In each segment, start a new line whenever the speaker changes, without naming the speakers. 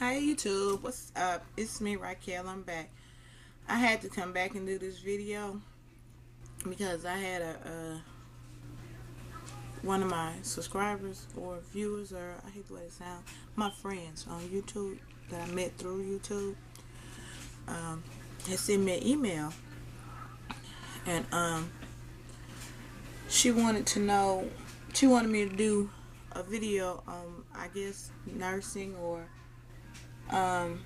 Hey YouTube, what's up? It's me, Raquel. I'm back. I had to come back and do this video because I had a one of my subscribers or viewers, or I hate the way it sounds, my friends on YouTube that I met through YouTube, had sent me an email, and she wanted to know, she wanted me to do a video on, I guess, nursing um,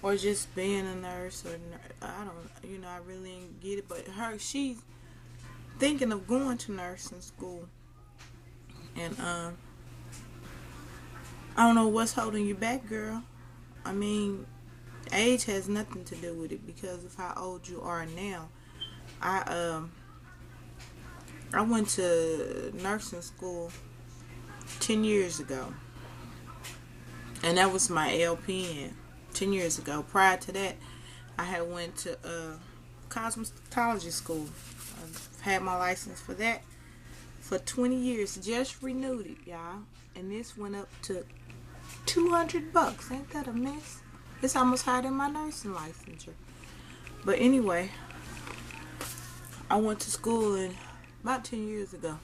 or just being a nurse, or I don't, I really didn't get it. But she's thinking of going to nursing school, and I don't know what's holding you back, girl. I mean, age has nothing to do with it because of how old you are now. I went to nursing school 10 years ago, and that was my LPN 10 years ago. Prior to that, I had went to cosmetology school. I've had my license for that for 20 years. Just renewed it, y'all, and this went up to $200. Ain't that a mess? It's almost higher than my nursing licensure. But anyway, I went to school about 10 years ago,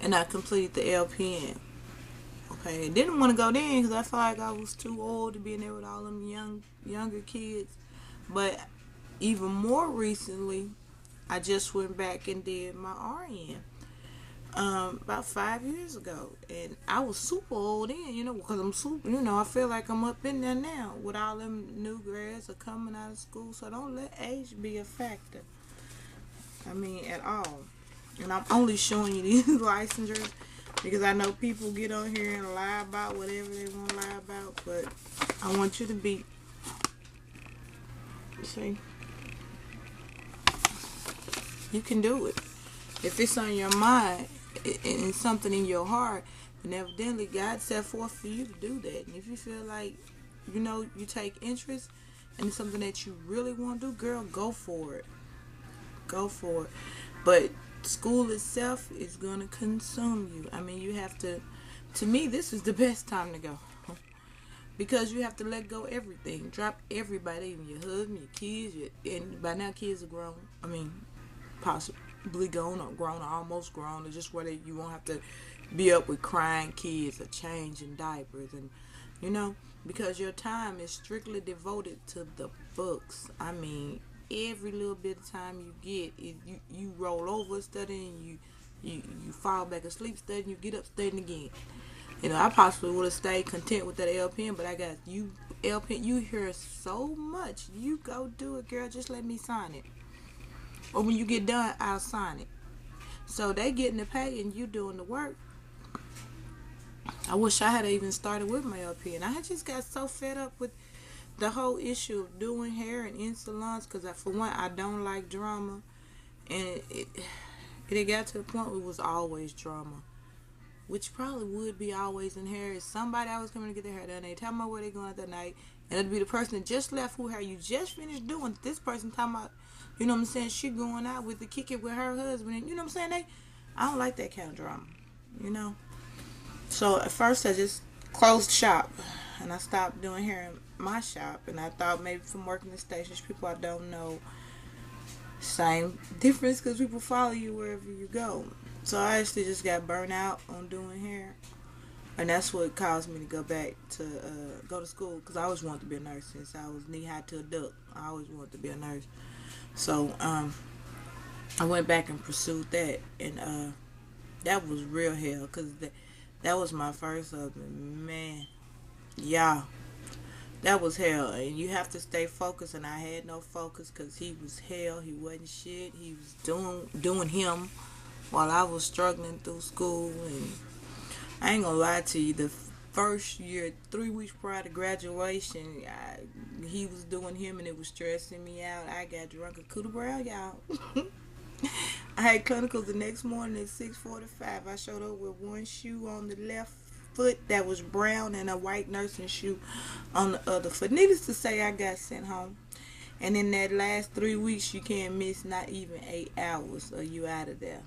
and I completed the LPN. Okay, didn't want to go then because I felt like I was too old to be in there with all them younger kids. But even more recently, I just went back and did my RN about 5 years ago, and I was super old then, because I'm super, I feel like I'm up in there now with all them new grads are coming out of school. So don't let age be a factor. I mean, at all. And I'm only showing you these licensures because I know people get on here and lie about whatever they want to lie about, but I want you to be, see, you can do it. If it's on your mind and it's something in your heart, then evidently God set forth for you to do that. And if you feel like, you take interest and it's something that you really want to do, girl, go for it. Go for it. But school itself is going to consume you. I mean, you have to me, this is the best time to go. Because you have to let go everything. Drop everybody, even your husband, your kids, and by now kids are grown. I mean, possibly grown or almost grown, or just where you won't have to be up with crying kids or changing diapers, and because your time is strictly devoted to the books. I mean, every little bit of time you get, you roll over studying, you fall back asleep studying, you get up studying again. I possibly would have stayed content with that LPN, but I got you, LPN, you hear so much. You go do it, girl. Just let me sign it. Or when you get done, I'll sign it. So they getting the pay and you doing the work. I wish I had even started with my LPN. I just got so fed up with the whole issue of doing hair and in salons, because for one, I don't like drama, and it got to the point where it was always drama, which probably would be always in hair. Is somebody always coming to get their hair done, they tell me where they going at that night, and it'd be the person that just left who hair you just finished doing. This person talking about, what I'm saying, she going out with the kick it with her husband, and what I'm saying, I don't like that kind of drama, So at first I just closed shop, and I stopped doing hair in my shop, and I thought maybe from working the stations, people I don't know, same difference because people follow you wherever you go. So I actually just got burnt out on doing hair, and that's what caused me to go back to go to school, because I always wanted to be a nurse since I was knee high to a duck. I always wanted to be a nurse. So I went back and pursued that, and that was real hell, because that was my first husband. Man, yeah, that was hell, and you have to stay focused, and I had no focus because he was hell. He wasn't shit. He was doing him while I was struggling through school. And I ain't gonna lie to you, the first year, 3 weeks prior to graduation, he was doing him, and it was stressing me out. I got drunk a cootie brown, y'all. I had clinicals the next morning at 6:45. I showed up with one shoe on the left foot that was brown and a white nursing shoe on the other foot. Needless to say, I got sent home. And in that last 3 weeks, you can't miss not even 8 hours, or you out of there.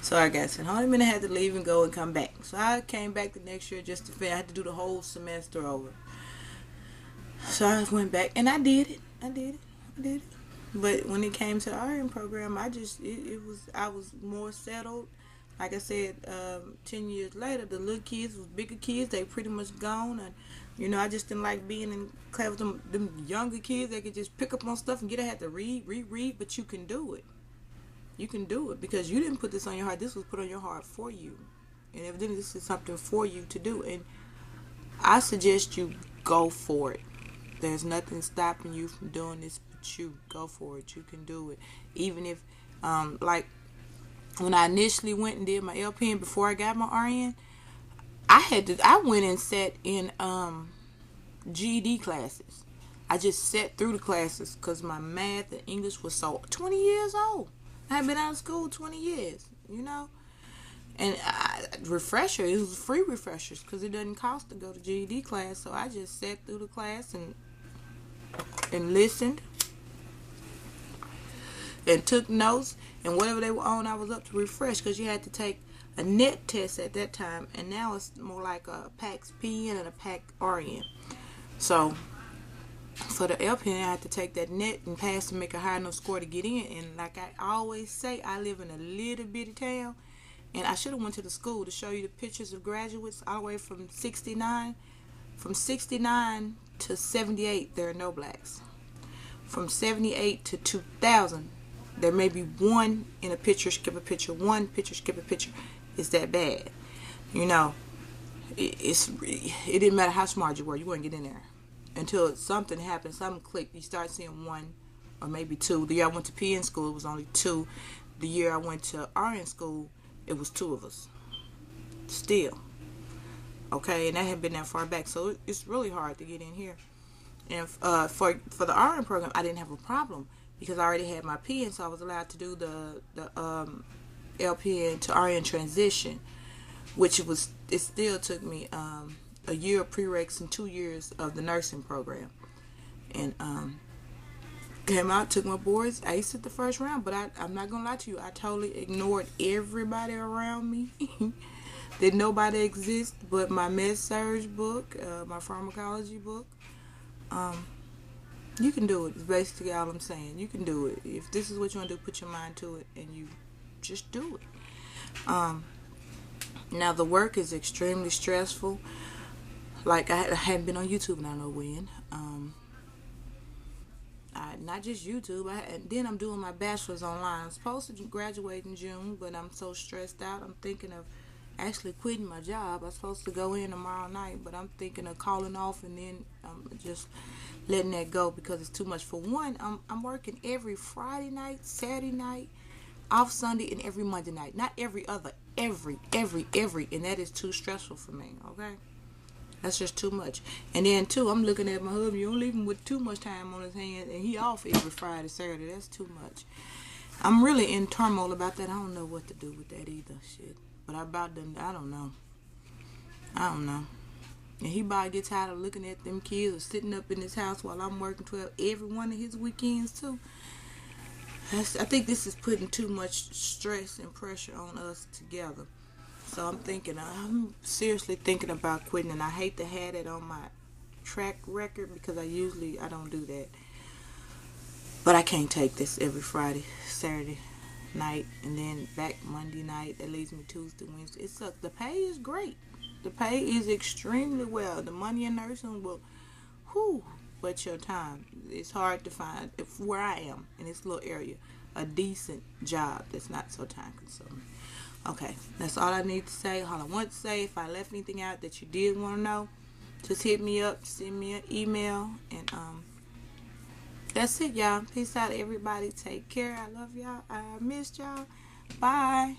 So I got sent home, and I had to leave and go and come back. So I came back the next year just to finish. I had to do the whole semester over. So I went back and I did it. I did it. But when it came to the RN program, it was I was more settled. Like I said, 10 years later, the little kids was bigger kids. They pretty much gone, and I just didn't like being in class with them younger kids. They could just pick up on stuff and get. I had to read. But you can do it. You can do it because you didn't put this on your heart. This was put on your heart for you, and evidently this is something for you to do. And I suggest you go for it. There's nothing stopping you from doing this, but you go for it. You can do it. Even if, like, when I initially went and did my LPN before I got my RN, I went and sat in GED classes. I just sat through the classes because my math and English was so 20 years old. I had been out of school 20 years, And refresher, it was free refreshers because it doesn't cost to go to GED class. So I just sat through the class and listened and took notes, and whatever they were on, I was up to refresh because you had to take a net test at that time, and now it's more like a PACS PN and a PAC RN. So for the LPN, I had to take that net and pass to make a high enough score to get in. And like I always say, I live in a little bitty town, and I should have went to the school to show you the pictures of graduates all the way from 69. From 69 to 78, there are no blacks. From 78 to 2000, there may be one in a picture, skip a picture, one picture, skip a picture. It's that bad. It didn't matter how smart you were, you wouldn't get in there. Until something happened, something clicked, you start seeing one or maybe two. The year I went to PN school, it was only two. The year I went to RN school, it was two of us. Still. Okay, and that had been that far back, so it's really hard to get in here. And for the RN program, I didn't have a problem because I already had my PN, so I was allowed to do the LPN to RN transition, which it still took me a year of prereqs and 2 years of the nursing program. And came out, took my boards, aced it the first round, but I'm not gonna lie to you, I totally ignored everybody around me. Did nobody exist but my med-surg book, my pharmacology book. You can do it. It's basically all I'm saying. You can do it. If this is what you want to do, put your mind to it and you just do it. Now the work is extremely stressful. Like I hadn't been on YouTube and I don't know when. Not just YouTube. Then I'm doing my bachelor's online. I'm supposed to graduate in June, but I'm so stressed out. I'm thinking of actually quitting my job. I'm supposed to go in tomorrow night, but I'm thinking of calling off and then just letting that go because it's too much. For one, I'm working every Friday night, Saturday night, off Sunday, and every Monday night. Not every other, every, and that is too stressful for me, okay? That's just too much. And then, too, I'm looking at my husband. You don't leave him with too much time on his hands, and he off every Friday, Saturday. That's too much. I'm really in turmoil about that. I don't know what to do with that either, shit. But I don't know. And he probably gets tired of looking at them kids or sitting up in his house while I'm working 12 every one of his weekends, too. I think this is putting too much stress and pressure on us together. So I'm seriously thinking about quitting, and I hate to have it on my track record because I don't do that. But I can't take this every Friday, Saturday night, and then back Monday night. That leaves me Tuesday, Wednesday. It sucks. The pay is great. The pay is extremely well. The money in nursing will, but your time. It's hard to find, where I am, in this little area, a decent job that's not so time consuming. Okay, that's all I need to say. All I want to say, if I left anything out that you did want to know, just hit me up, send me an email, and that's it, y'all. Peace out, everybody. Take care. I love y'all. I missed y'all. Bye.